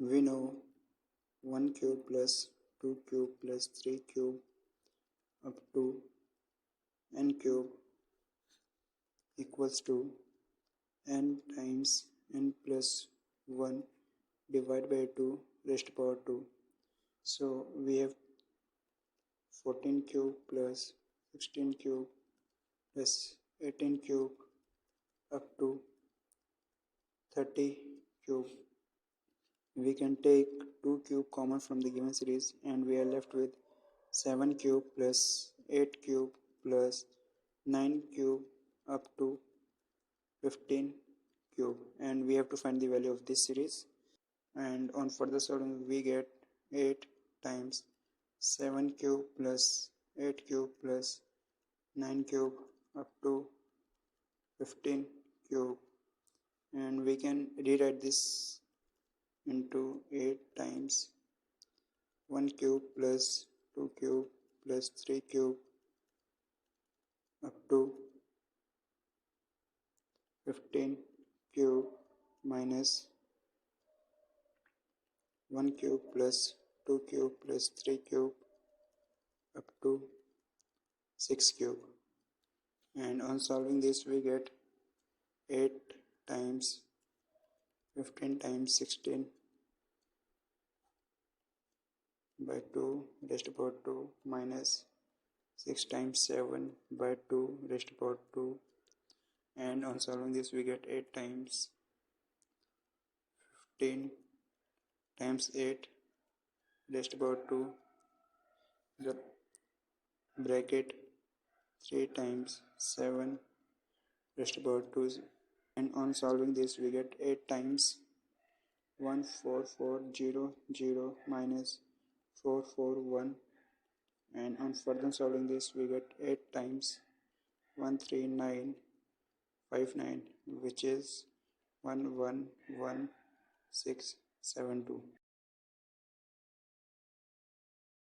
We know 1 cube plus 2 cube plus 3 cube up to n cube equals to n times n plus 1 divided by 2 raised to power 2. So we have 14 cube plus 16 cube plus 18 cube up to 30 cube. We can take 2 cube common from the given series and we are left with 7 cube plus 8 cube plus 9 cube up to 15 cube, and we have to find the value of this series. And on further solving we get 8 times 7 cube plus 8 cube plus 9 cube up to 15 cube, and we can rewrite this into 8 times 1 cube plus 2 cube plus 3 cube up to 15 cube minus 1 cube plus 2 cube plus 3 cube up to 6 cube. And on solving this we get 8 times 15 times 16 by 2 raised to power 2 minus 6 times 7 by 2 raised to power 2, and on solving this we get 8 times 15 times 8 raised to power 2, the bracket 3 times 7 raised to power 2, and on solving this we get 8 times 14400 minus 441, and on further solving this we get 8 times 13959, which is 111672.